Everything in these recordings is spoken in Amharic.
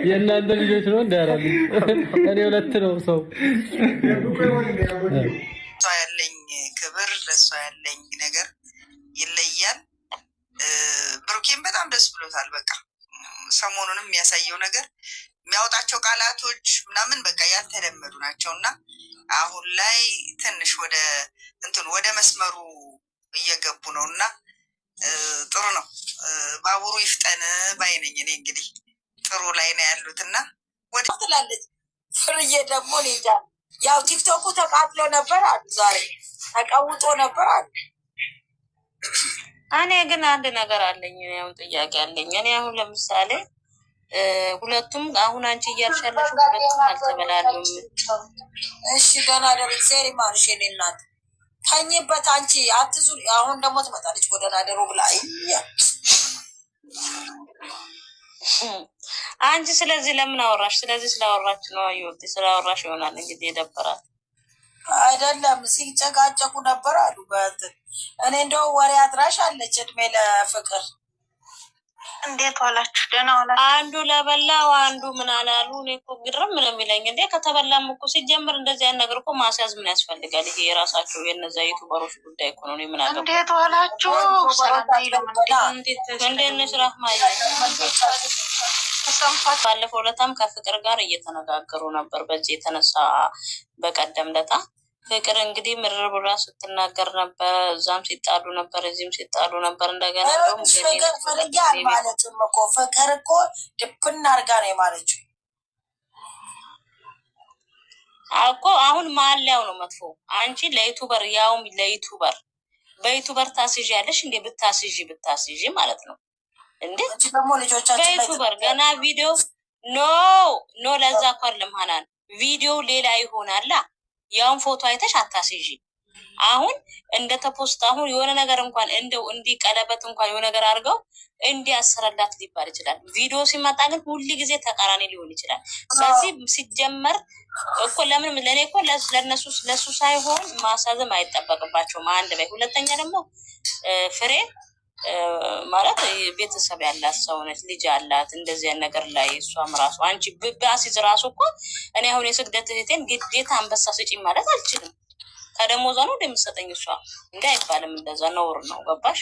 የእናንተ ልጆች ነው እንዳያራሉ እኔ ሁለት ነው ሰው ያለኝ ክብር ለሷ ያለኝ ነገር ይለያል። ብሩኬን በጣም ደስ ብሎታል። በቃ ሰሞኑንም የሚያሳየው ነገር የሚያወጣቸው ቃላቶች ምናምን በቃ ያልተለመዱ ናቸው እና አሁን ላይ ትንሽ ወደ መስመሩ እየገቡ ነው እና ጥሩ ነው። ባቡሩ ይፍጠን ባይነኝ እኔ እንግዲህ ጥሩ ላይ ነው ያሉት እና ወደ ትላለች ፍርዬ ደግሞ ኔጃ ያው ቲክቶኩ ተቃጥሎ ነበር አሉ፣ ዛሬ ተቀውጦ ነበር አሉ። እኔ ግን አንድ ነገር አለኝ፣ ያው ጥያቄ አለኝ። እኔ አሁን ለምሳሌ ሁለቱም አሁን አንቺ እያልሻለሽ ሁለቱም አልተበላሉም። እሺ ገና ደረቅ ሴሪ ማርሽ የኔ እናት ተኝበት አንቺ አትዙር። አሁን ደግሞ ትመጣለች ጎዳና ደሮ ብላ አንቺ ስለዚህ ለምን አወራሽ? ስለዚህ ስላወራች ነው አይወጥ ስላወራሽ ይሆናል እንግዲህ የደበራት አይደለም። ሲጨቃጨቁ ነበር አሉ በእንትን እኔ እንደው ወሬ አድራሽ አለች እድሜ ለፍቅር። እንዴት ዋላችሁ? ደህና ዋላችሁ? አንዱ ለበላው አንዱ ምን አላሉ። እኔ እኮ ግርም ነው የሚለኝ እንዴ ከተበላም እኮ ሲጀምር እንደዚህ አይነት ነገር እኮ ማስያዝ ምን ያስፈልጋል? ይሄ የራሳቸው የነዛ ዩቲዩበሮች ጉዳይ እኮ ነው። ምን አገባኝ? እንዴት ዋላችሁ? ሰላም ይለም እንዴት ነሽ ራህማ? ባለፈው ለታም ከፍቅር ጋር እየተነጋገሩ ነበር። በዚህ የተነሳ በቀደም ለታ ፍቅር እንግዲህ ምርር ብላ ስትናገር ነበር። እዛም ሲጣሉ ነበር፣ እዚህም ሲጣሉ ነበር። እንደገና ደግሞ ፍቅር ፈልጌ አልማለችም እኮ ፍቅር እኮ ድብና አድርጋ ነው የማለችው እኮ። አሁን ማሊያው ነው መጥፎ። አንቺ ለዩቱበር ያውም ለዩቱበር በዩቱበር ታስይዣለሽ እንዴ? ብታስይዢ ማለት ነው እንዴ? ደግሞ ልጆቻችን በዩቱበር ገና ቪዲዮ ኖ ለዛ እንኳን ለማናን ቪዲዮ ሌላ ይሆናላ። ያውን ፎቶ አይተሽ አታስይዢ። አሁን እንደተፖስት አሁን የሆነ ነገር እንኳን እንደው እንዲህ ቀለበት እንኳን የሆነ ነገር አድርገው እንዲያሰረላት ሊባል ይችላል። ቪዲዮ ሲመጣ ግን ሁሉ ጊዜ ተቃራኒ ሊሆን ይችላል። ስለዚህ ሲጀመር እኮ ለምን ለኔ እኮ ለሱ ሳይሆን ማሳዘም አይጠበቅባቸውም። አንድ ላይ ሁለተኛ ደግሞ ፍሬ ማለት ቤተሰብ ያላት ሰው ነች፣ ልጅ አላት። እንደዚህ ነገር ላይ እሷም ራሱ አንቺ በአሲዝ ራሱ እኮ እኔ አሁን የስግደት እህቴን ግዴታ አንበሳ ስጪኝ ማለት አልችልም። ከደሞዟ ነው እንደምትሰጠኝ እሷ እንዴ አይባልም። እንደዛ ነውር ነው። ገባሽ?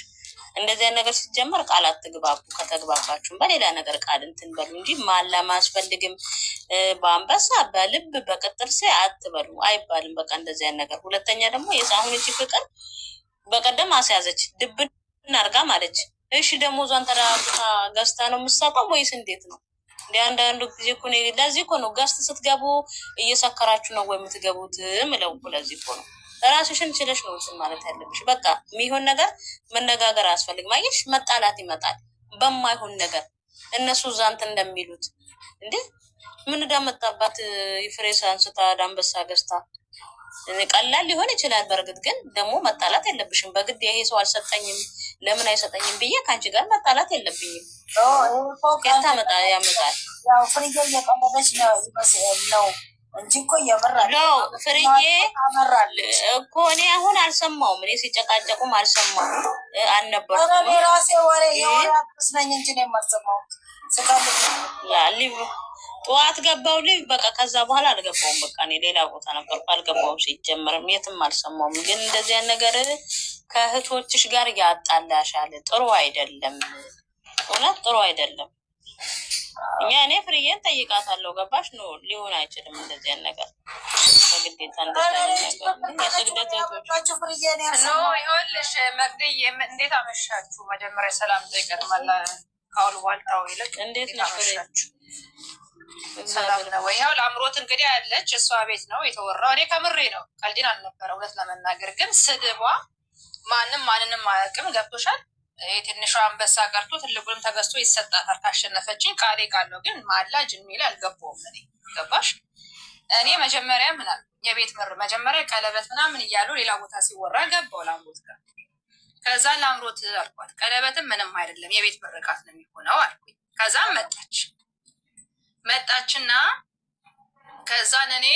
እንደዚህ ነገር ሲጀመር ቃል አትግባቡ። ከተግባባችሁም በሌላ ነገር ቃል እንትን በሉ እንጂ ማላ ማስፈልግም። በአንበሳ በልብ በቅጥር አትበሉ አይባልም። በቃ እንደዚህ ነገር። ሁለተኛ ደግሞ የሳሁን እቺ ፍቅር በቀደም አስያዘች ድብን እናርጋ ማለች። እሺ ደሞዟን ተራቁታ ገዝታ ነው የምትሰጠው ወይስ እንዴት ነው? አንዳንዱ ጊዜ እኮ ነው ለዚህ እኮ ነው ገዝት ስትገቡ እየሰከራችሁ ነው ወይ የምትገቡት ምለው እኮ ለዚህ እኮ ነው። ራስሽን ችለሽ ነው እንትን ማለት ያለብሽ። በቃ የሚሆን ነገር መነጋገር አያስፈልግም። አየሽ መጣላት ይመጣል በማይሆን ነገር። እነሱ ዛንት እንደሚሉት እንዴ ምን እንዳመጣባት ይፍሬስ አንስታ ዳንበሳ ገዝታ ቀላል ሊሆን ይችላል። በርግጥ ግን ደግሞ መጣላት የለብሽም። በግድ ይሄ ሰው አልሰጠኝም ለምን አይሰጠኝም ብዬ ከአንቺ ጋር መጣላት የለብኝም። ያታመጣ ያመጣል። ያው ፍርዬ እየቀለለች ነው እንጂ እኮ እየመራል ነው። ፍርዬ እኮ እኔ አሁን አልሰማውም። እኔ ሲጨቃጨቁም አልሰማውም አልነበርኩም። እኔ ራሴ ወሬ የወሬ አትስነኝ እንጂ ነው የማልሰማው። ጠዋት ገባው ልጅ በቃ ከዛ በኋላ አልገባውም። በቃ እኔ ሌላ ቦታ ነበርኩ አልገባውም። ሲጀመርም የትም አልሰማውም። ግን እንደዚህ ነገር ከእህቶችሽ ጋር ያጣላሻል። ጥሩ አይደለም፣ እውነት ጥሩ አይደለም። እኔ ፍርዬን ጠይቃታለሁ። ገባሽ? ነው ሊሆን አይችልም እንደዚህ ነገር በግዴታ ይኸውልሽ መቅድዬ እንዴት አመሻችሁ? መጀመሪያ ሰላም ይቀድማል ካውል ዋልታው ይልቅ እንዴት ነሽ? ሰላም ነው ወይ? ያው ለአምሮት እንግዲህ ያለች እሷ ቤት ነው የተወራው። እኔ ከምሬ ነው ቀልዲን አልነበረ። እውነት ለመናገር ግን ስድቧ ማንንም አያውቅም። ገብቶሻል? ትንሿ አንበሳ ቀርቶ ትልቁንም ተገዝቶ ይሰጣታል ካሸነፈችኝ። ቃሌ ቃል ነው። ግን ማላ ጅን ሚል አልገባውም። እኔ ገባሽ? እኔ መጀመሪያ ምናል የቤት ምር መጀመሪያ ቀለበት ምናምን እያሉ ሌላ ቦታ ሲወራ ገባው ለአምሮት ጋር። ከዛ ለአምሮት አልኳት ቀለበትም ምንም አይደለም የቤት ምርቃት ነው የሚሆነው አልኩኝ። ከዛም መጣችና ከዛን እኔ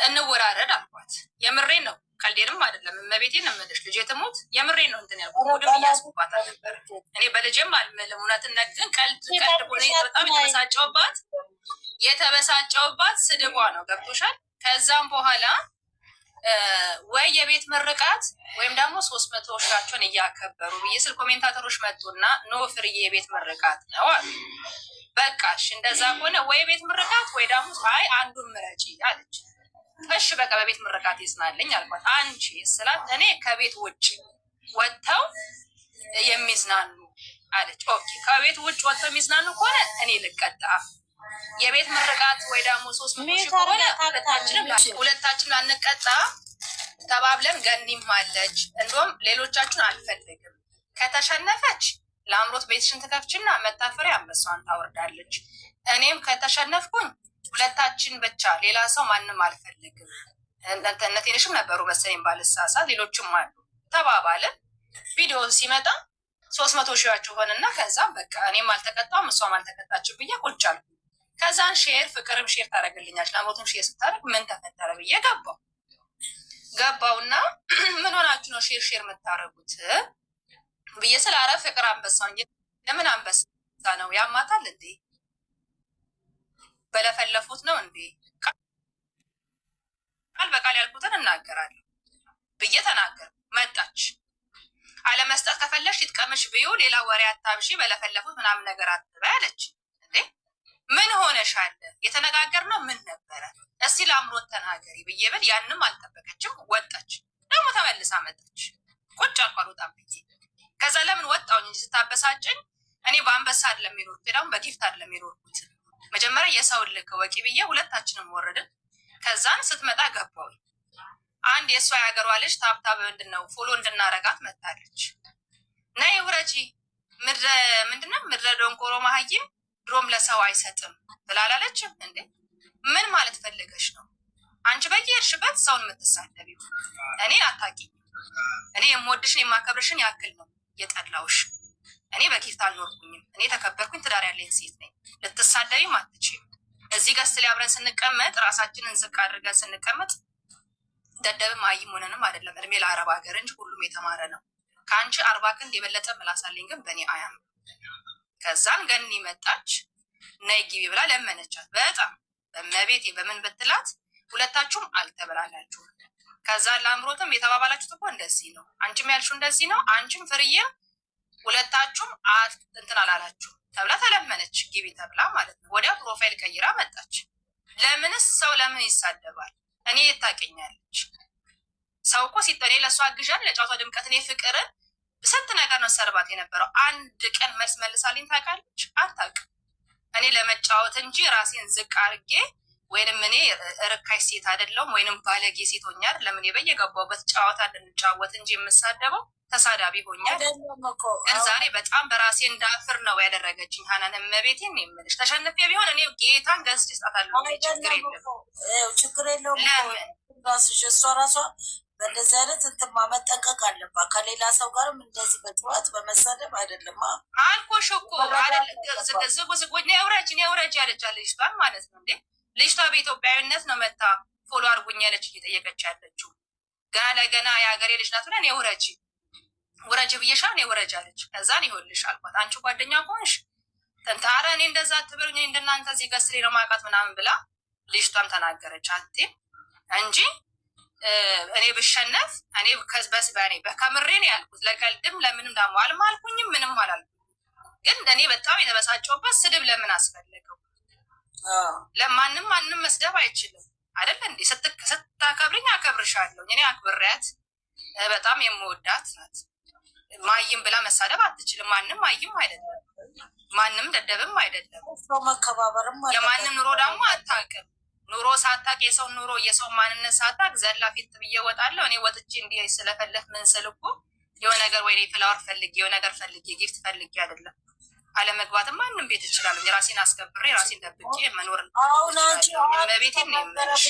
እንወራረድ አልኳት። የምሬን ነው። ቀልዴንም አይደለም እመቤቴን እምልሽ ልጄ ትሞት የምሬ ነው። እንትን ያልኩት ሙድም እያስኩባት አልነበረ እኔ በልጄም አልምልም። እውነትን ግን ቀልድ ሆነ በጣም የተበሳጨውባት ስድቧ ነው። ገብቶሻል? ከዛም በኋላ ወይ የቤት ምርቃት ወይም ደግሞ 300 ሺያቸውን እያከበሩ ብዬ ስል ኮሜንታተሮች መጡና ኖ ፍርዬ የቤት ምርቃት ነው አሉ። በቃሽ እንደዛ ከሆነ ወይ የቤት ምርቃት ወይ ደግሞ አይ አንዱን ምረጪ አለች። እሺ በቃ በቤት ምርቃት ይዝናለኝ አልኳት። አንቺ ስላት እኔ ከቤት ውጭ ወጥተው የሚዝናኑ አለች። ኦኬ ከቤት ውጭ ወጥተው የሚዝናኑ ከሆነ እኔ ልቀጣ። የቤት ምርቃት ወይ ደግሞ 300 ሺህ ከሆነ ሁለታችን ላንቀጣ ተባብለን ገኒም አለች። እንደውም ሌሎቻችሁን አልፈልግም፣ ከተሸነፈች ለአምሮት ቤትሽን ትከፍችና መታፈሪያ አንበሷን ታወርዳለች። እኔም ከተሸነፍኩኝ ሁለታችን ብቻ ሌላ ሰው ማንም አልፈልግም። እነቴንሽም ነበሩ መሰለኝ ባልሳሳት፣ ሌሎችም አሉ ተባባልን። ቪዲዮ ሲመጣ 300 ሺያችሁ ሆንና ከዛ በቃ እኔም አልተቀጣም እሷም አልተቀጣችም ብዬ ቁጭ አልኩ። ከዛን ሼር ፍቅርም ሼር ታደርግልኛች ለሞትም ሼር ስታደርግ ምን ተፈጠረ ብዬ ገባውና ምን ሆናችሁ ነው ሼር የምታደርጉት ብዬ ስለ አረ ፍቅር አንበሳውን ለምን አንበሳ ነው ያማታል እንዴ በለፈለፉት ነው እንዴ ቃል በቃል ያልኩትን እናገራለሁ ብዬ ተናገር። መጣች አለመስጠት ከፈለሽ ይጥቀምሽ ብዩ ሌላ ወሬ አታብሺ በለፈለፉት ምናምን ነገር አትበይ አለች። እንዴ ምን ሆነሻል? የተነጋገርነው ምን ነበረ? እስቲ ለአምሮት ተናገሪ ብዬ ብል ያንም አልጠበቀችም። ወጣች። ደግሞ ተመልሳ መጣች። ቁጭ አልኳት ብዬ ከዛ ለምን ወጣሁኝ እንጂ ስታበሳጭኝ እኔ በአንበሳ አይደለም የኖርኩት ደግሞ በጊፍት አይደለም የኖርኩት። መጀመሪያ የሰውን ልክ ወቂ ብዬ ሁለታችንም ወረድን። ከዛን ስትመጣ ገባሁኝ። አንድ የእሷ ያገሯ ልጅ ታብታብ ምንድነው ፎሎ እንድናረጋት መጣለች። ነይ ውረጂ ምንድነው ምድረ ደንቆሮ መሀይም ድሮም ለሰው አይሰጥም ትላላለችም እንዴ ምን ማለት ፈልገሽ ነው? አንቺ በየሄድሽበት ሰውን የምትሳደቢው እኔ አታውቂኝ። እኔ የምወድሽን የማከብርሽን ያክል ነው የጠላውሽ። እኔ በጊፍት አልኖርኩኝም። እኔ ተከበርኩኝ፣ ትዳር ያለኝ ሴት ነኝ። ልትሳደቢም አትችይም። እዚህ ገስት ላይ አብረን ስንቀመጥ ራሳችንን ዝቅ አድርገን ስንቀመጥ ደደብም አይም ሆነንም አይደለም። እድሜ ለአረብ ሀገር እንጂ ሁሉም የተማረ ነው። ከአንቺ 40 ክንድ የበለጠ ምላሳለኝ፣ ግን በእኔ አያም። ከዛን ገኒ መጣች። ነይ ግቢ ብላ ለመነቻት። በጣም በመቤቴ በምን ብትላት ሁለታችሁም አልተበላላችሁም። ከዛ ለአምሮትም የተባባላችሁት እኮ እንደዚህ ነው፣ አንቺም ያልሽው እንደዚህ ነው፣ አንቺም ፍርዬም ሁለታችሁም እንትን አላላችሁ ተብላ ተለመነች። ግቢ ተብላ ማለት ነው። ወዲያ ፕሮፋይል ቀይራ መጣች። ለምንስ ሰው ለምን ይሳደባል? እኔ የታቀኛለች ሰው እኮ ሲጠኔ ለእሷ አግዣል ለጫቷ ድምቀት እኔ ፍቅርን ስንት ነገር ነው ሰርባት የነበረው። አንድ ቀን መልስ መልሳልኝ ታውቃለች? አታውቅም። እኔ ለመጫወት እንጂ ራሴን ዝቅ አድርጌ ወይንም እኔ ርካሽ ሴት አይደለሁም ወይንም ባለጌ ሴት ሆኛል። ለምን በየገባሁበት ጨዋታ እንድንጫወት እንጂ የምሳደበው ተሳዳቢ ሆኛል። ግን ዛሬ በጣም በራሴ እንዳፍር ነው ያደረገችኝ። ሀናን እመቤቴን የምልሽ ተሸንፌ ቢሆን እኔ ጌታን ገዝቼ እሰጣታለሁ። ችግር የለውም። ለምን ራስሽ እሷ ራሷ በእንደዚህ አይነት እንትን መጠንቀቅ አለባት። ከሌላ ሰው ጋርም እንደዚህ በጭዋት በመሳደብ አይደለም አልኮሽ እኮ ዝጎዝጎ ውረጅ ያለች ልጅቷን ማለት ነው። እንዴ ልጅቷ በኢትዮጵያዊነት ነው መታ ፎሎ አድርጉኝ ያለች እየጠየቀች ያለችው። ገና ለገና የሀገሬ ልጅ ናት ብለን ውረጅ ብዬሻ ውረጅ አለች። ከዛን ይሆንልሽ አልኳት። አንቺ ጓደኛ ከሆንሽ ተንታረ እኔ እንደዛ ትብርኝ እንደናንተ እዚህ ገስሬ ነው ማውቃት ምናምን ብላ ልጅቷም ተናገረች። አትም እንጂ እኔ ብሸነፍ እኔ ከዝበስ በእኔ በከምሬ ነው ያልኩት። ለቀልድም ለምንም ደግሞ አልማልኩኝም ምንም አላልኩም። ግን እኔ በጣም የተበሳጨውበት ስድብ ለምን አስፈለገው? ለማንም ማንም መስደብ አይችልም አይደለ እንዴ? ስታከብርኝ አከብርሻለሁ። እኔ አክብሬያት በጣም የምወዳት ናት። ማይም ብላ መሳደብ አትችልም። ማንም ማይም አይደለም፣ ማንም ደደብም አይደለም። የማንም ኑሮ ደግሞ አታውቅም። ኑሮ ሳታቅ የሰው ኑሮ የሰው ማንነት ሳታቅ ዘላ ፊት ብዬ እወጣለሁ። እኔ ወጥቼ እንዲህ ስለፈለፍ ምን ስል እኮ የሆነ ነገር ወይ ፍላወር ፈልጌ የሆነ ነገር ፈልጌ ጊፍት ፈልጌ አይደለም። አለመግባትም ማንም ቤት እችላለሁ። የራሴን አስከብሬ ራሴን ደብቄ መኖር ቤቴን ነው የምልሽ።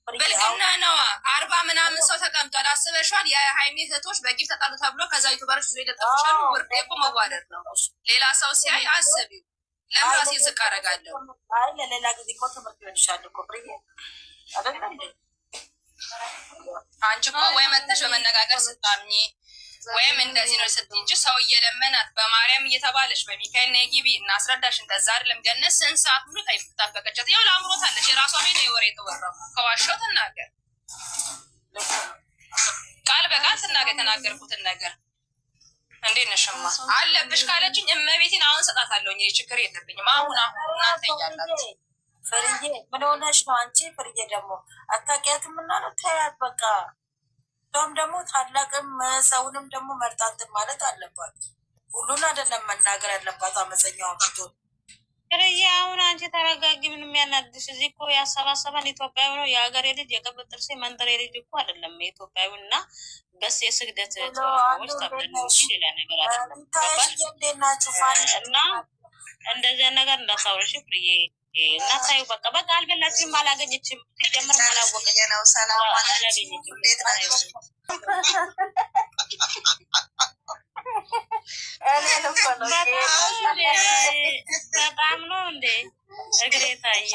ብልግና ነዋ። 40 ምናምን ሰው ተቀምጧል። አስበሻል? የሃይሚ እህቶች በጊፍት ተጣሉ ተብሎ ከዛ ዩቱበሮች ዙ ይለጠፍሻሉ። ውርዴ እኮ መዋደድ ነው። ሌላ ሰው ሲያይ አስቢው። ለምን ራሴን ዝቅ አደርጋለሁ? ለሌላ ጊዜ እኮ ትምህርት ይሆንሻል እኮ ብዬ አይደለ እንዴ? አንቺ እኮ ወይ መተሽ በመነጋገር ስታምኚ ወይም እንደዚህ ነው ስትይ እንጂ ሰው እየለመናት በማርያም እየተባለች በሚካኤል ነይ ግቢ እናስረዳሽ እንደዛ አይደለም። ገነት ስንት ሰዓት ሙሉ ጠበቀቻት። ያው ለአምሮታለች የራሷ ቤት የወሬ የተወራው ከዋሻው ትናገር ቃል በቃል ትናገር የተናገርኩትን ነገር እንዴት ነሽማ አለብሽ ካለችኝ እመቤቴን አሁን ሰጣታለሁ። እኔ ችግር የለብኝም። አሁን እናንተ እያላችሁ ፍርዬ ምን ሆነሽ ነው አንቺ? ፍርዬ ደግሞ አታውቂያትም እና ነው ተያት በቃ። እሷም ደግሞ ታላቅም ሰውንም ደግሞ መርጣትን ማለት አለባት። ሁሉን አይደለም መናገር ያለባት አመፀኛውን ብትሆን። ፍርዬ አሁን አንቺ ተረጋጊ። ምንም የሚያናድሽ እዚህ እኮ ያሰባሰበን ኢትዮጵያዊ ነው። የሀገሬ ልጅ የቅብጥ ጥርሴ መንደሬ ልጅ እኮ አይደለም ኢትዮጵያዊ እና በስ የስግደት ተዋዎች ተብለሽ ሌላ ነገር አይደለም። እና እንደዚያ ነገር እንዳታወርሽ ፍርዬ እና ታዩ በቃ በቃ አልበላችም፣ አላገኘችም፣ ሲጀምር አላወቀችም ነው። ሰላም አላገኘችም። በጣም ነው እንዴ እግሬ ታየ።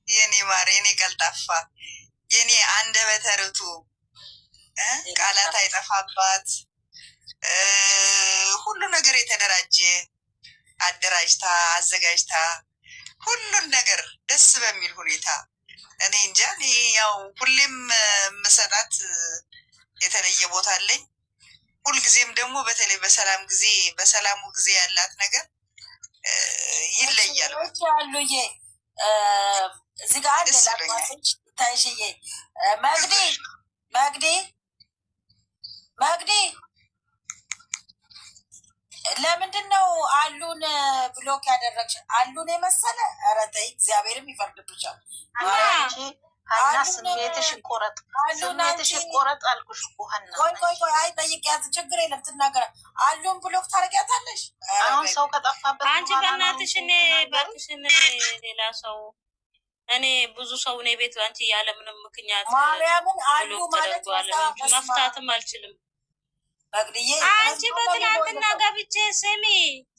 የኔ ማር፣ የኔ ቀልጣፋ፣ የኔ አንደበተ ርቱዕ ቃላት አይጠፋባት ሁሉ ነገር የተደራጀ አደራጅታ አዘጋጅታ ሁሉን ነገር ደስ በሚል ሁኔታ እኔ እንጃ። እኔ ያው ሁሌም የምሰጣት የተለየ ቦታ አለኝ። ሁልጊዜም ደግሞ በተለይ በሰላሙ ጊዜ ያላት ነገር ይለያል። አሉዬ እዚህ ጋር አንድ ላቋቶች ታይሽዬ መግዲ ለምንድን ነው አሉን ብሎክ ያደረግሽ? አሉን የመሰለ ኧረ ተይ፣ እግዚአብሔርም ይፈርድብሻል። ስሜትሽ ይቆረጥ አልኩሽ እኮ ሀና። ቆይ አይ ጠይቂያት፣ ችግር የለም ትናገራ። አሉን ብሎክ ታደርጊያታለሽ? አሁን ሰው ከጠፋበት አንቺ በእናትሽ እኔ እባክሽን ሌላ ሰው እኔ ብዙ ሰው እኔ ቤት አንቺ ያለምንም ምክንያት ማርያምን አሉ ማለት መፍታትም አልችልም። መግድዬ አንቺ በትናንትና ገብቼ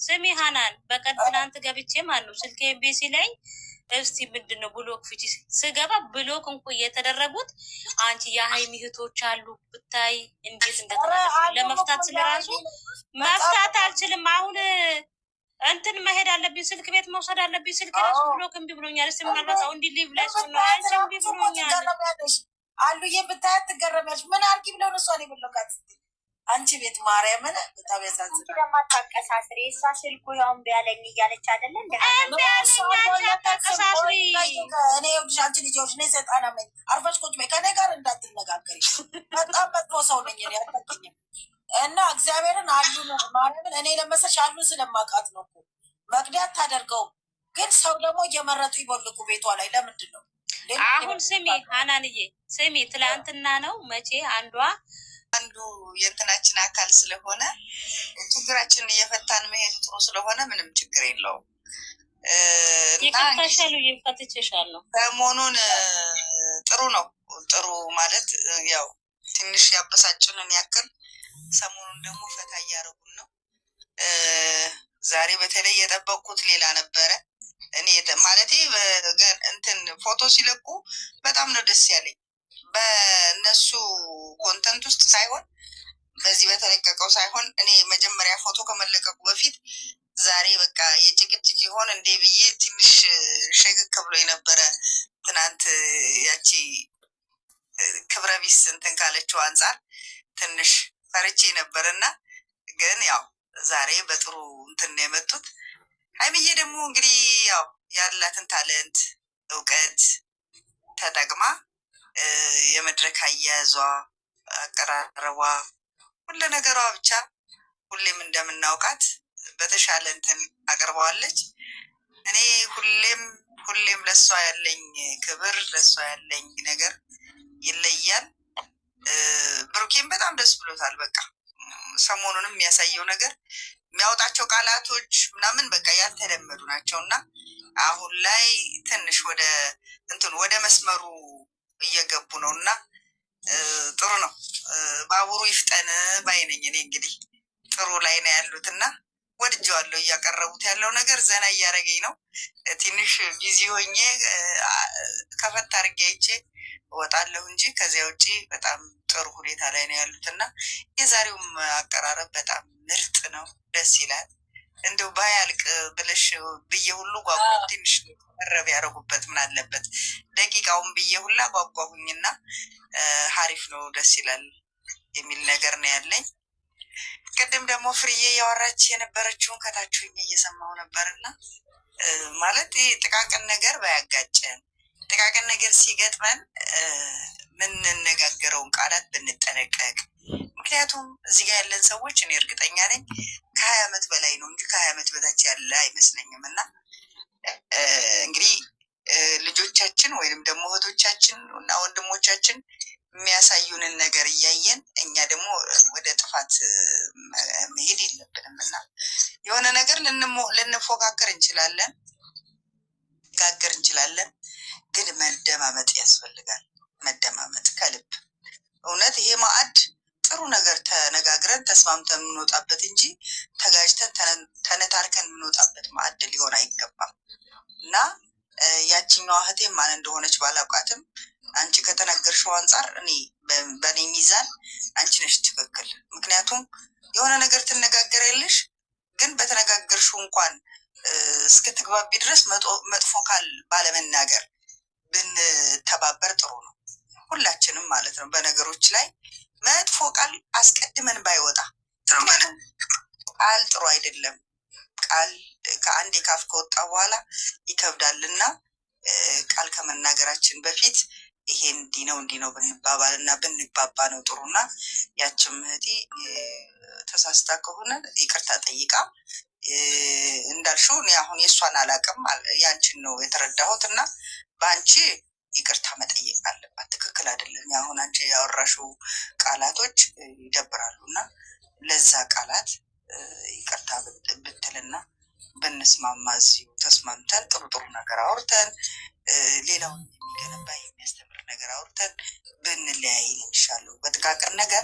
ስሚ ሀናን በቀን ትናንት ገብቼ ማነው ስልኬ ቤሲ ላይ እስቲ ምንድነው ብሎክ ፍቺ ስገባ ብሎክ እንኳ እየተደረጉት አንቺ የሀይሚ እህቶች አሉ ብታይ እንዴት እንደተናደፉ ለመፍታት ስለራሱ መፍታት አልችልም። አሁን እንትን መሄድ አለብኝ፣ ስልክ ቤት መውሰድ አለብኝ። ስልክ ራሱ ብሎክ እምቢ ብሎኛል። እስቲ ምናልባት አሁን ሊቭ ላይ ሲሆን አንቺ እምቢ ብሎኛል አሉዬ ብታያት ትገረሚያለሽ። ምን አርጊ ብለው ነው እሷን የብሎካት አንቺ ቤት ማርያምን በጣም ያሳዝን። ደግሞ አታቀሳስሪ። እሷ ስልኩ ያው እምቢ አለኝ እያለች አይደለ እንደ እኔ ይኸውልሽ አንቺ ልጅ እኔ ሰይጣን ነኝ። አርፈሽ ቁጭ በይ፣ ከኔ ጋር እንዳትነጋገሪ። በጣም መጥፎ ሰው ነኝ እኔ አታውቂኝም። እና እግዚአብሔርን አሉ ማርያምን እኔ ለመሰሽ አሉ ስለማውቃት ነው እኮ መግደት ታደርገው። ግን ሰው ደግሞ እየመረጡ ይቦልቁ ቤቷ ላይ ለምንድን ነው? አሁን ስሚ ሀናንዬ ስሚ፣ ትላንትና ነው መቼ አንዱ የእንትናችን አካል ስለሆነ ችግራችንን እየፈታን መሄድ ጥሩ ስለሆነ ምንም ችግር የለውም። ይፈታሻሉ ይፈትችሻለሁ። ሰሞኑን ጥሩ ነው። ጥሩ ማለት ያው ትንሽ ያበሳጭንን ያክል ሰሞኑን ደግሞ ፈታ እያደረጉን ነው። ዛሬ በተለይ የጠበቅኩት ሌላ ነበረ። እኔ ማለቴ እንትን ፎቶ ሲለቁ በጣም ነው ደስ ያለኝ። በእነሱ ኮንተንት ውስጥ ሳይሆን በዚህ በተለቀቀው ሳይሆን እኔ መጀመሪያ ፎቶ ከመለቀቁ በፊት ዛሬ በቃ የጭቅጭቅ ይሆን እንዴ ብዬ ትንሽ ሸግክ ብሎ የነበረ ትናንት ያቺ ክብረ ቢስ እንትን ካለችው አንጻር ትንሽ ፈርቼ ነበር እና ግን ያው ዛሬ በጥሩ እንትን የመጡት። ሀይሚዬ ደግሞ እንግዲህ ያው ያላትን ታለንት እውቀት ተጠቅማ የመድረክ አያያዟ፣ አቀራረቧ፣ ሁሉ ነገሯ ብቻ ሁሌም እንደምናውቃት በተሻለ እንትን አቅርበዋለች። እኔ ሁሌም ለሷ ያለኝ ክብር ለሷ ያለኝ ነገር ይለያል። ብሩኬን በጣም ደስ ብሎታል። በቃ ሰሞኑንም የሚያሳየው ነገር የሚያወጣቸው ቃላቶች ምናምን በቃ ያልተለመዱ ናቸው እና አሁን ላይ ትንሽ ወደ መስመሩ እየገቡ ነው እና ጥሩ ነው። ባቡሩ ይፍጠን ባይነኝ። እኔ እንግዲህ ጥሩ ላይ ነው ያሉት እና ወድጀዋለሁ። እያቀረቡት ያለው ነገር ዘና እያደረገኝ ነው። ትንሽ ቢዚ ሆኜ ከፈት አድርጌ አይቼ እወጣለሁ እንጂ ከዚያ ውጭ በጣም ጥሩ ሁኔታ ላይ ነው ያሉት እና የዛሬውም አቀራረብ በጣም ምርጥ ነው፣ ደስ ይላል። እንደው ባያልቅ ብለሽ ብዬ ሁሉ ጓጓ። ትንሽ ረብ ያደረጉበት ምን አለበት ደቂቃውን ብዬ ሁላ ጓጓሁኝና ሀሪፍ ነው፣ ደስ ይላል የሚል ነገር ነው ያለኝ። ቅድም ደግሞ ፍርዬ እያወራች የነበረችውን ከታችሁኝ እየሰማሁ ነበርና ማለት ጥቃቅን ነገር ባያጋጨን፣ ጥቃቅን ነገር ሲገጥመን የምንነጋገረውን ቃላት ብንጠነቀቅ። ምክንያቱም እዚህ ጋር ያለን ሰዎች እኔ እርግጠኛ ነኝ ከ20 ዓመት በላይ ነው እንጂ ከ20 ዓመት በታች ያለ አይመስለኝም። እና እንግዲህ ልጆቻችን ወይንም ደግሞ እህቶቻችን እና ወንድሞቻችን የሚያሳዩንን ነገር እያየን እኛ ደግሞ ወደ ጥፋት መሄድ የለብንም እና የሆነ ነገር ልንፎካከር እንችላለን፣ ጋገር እንችላለን፣ ግን መደማመጥ ያስፈልጋል። መደማመጥ ከልብ እውነት ይሄ ማዕድ ጥሩ ነገር ተነጋግረን ተስማምተን የምንወጣበት እንጂ ተጋጅተን ተነታርከን የምንወጣበት ማዕድ ሊሆን አይገባም እና ያችኛዋ እህቴ ማን እንደሆነች ባላውቃትም አንቺ ከተናገርሽው አንጻር እኔ በእኔ ሚዛን አንቺ ነሽ ትክክል። ምክንያቱም የሆነ ነገር ትነጋገሪያለሽ፣ ግን በተነጋገርሽው እንኳን እስክትግባቢ ድረስ መጥፎ ቃል ባለመናገር ብንተባበር ጥሩ ነው፣ ሁላችንም ማለት ነው። በነገሮች ላይ መጥፎ ቃል አስቀድመን ባይወጣ፣ ቃል ጥሩ አይደለም። ቃል ከአንድ ካፍ ከወጣ በኋላ ይከብዳልና ቃል ከመናገራችን በፊት ይሄ እንዲህ ነው ብንባባል እና ብንግባባ ነው ጥሩና ያችም እህቴ ተሳስታ ከሆነ ይቅርታ ጠይቃ እንዳልሽው እኔ አሁን የእሷን አላውቅም ያንቺን ነው የተረዳሁት እና በአንቺ ይቅርታ መጠየቅ አለባት። ትክክል አይደለም። አሁን አንቺ ያወራሽው ቃላቶች ይደብራሉ እና ለዛ ቃላት ይቅርታ ብትልና ብንስማማ እዚሁ ተስማምተን ጥሩ ጥሩ ነገር አውርተን ሌላውን የሚገነባ የሚያስተምር ነገር አውርተን ብንለያይ ይሻላል። በጥቃቅን ነገር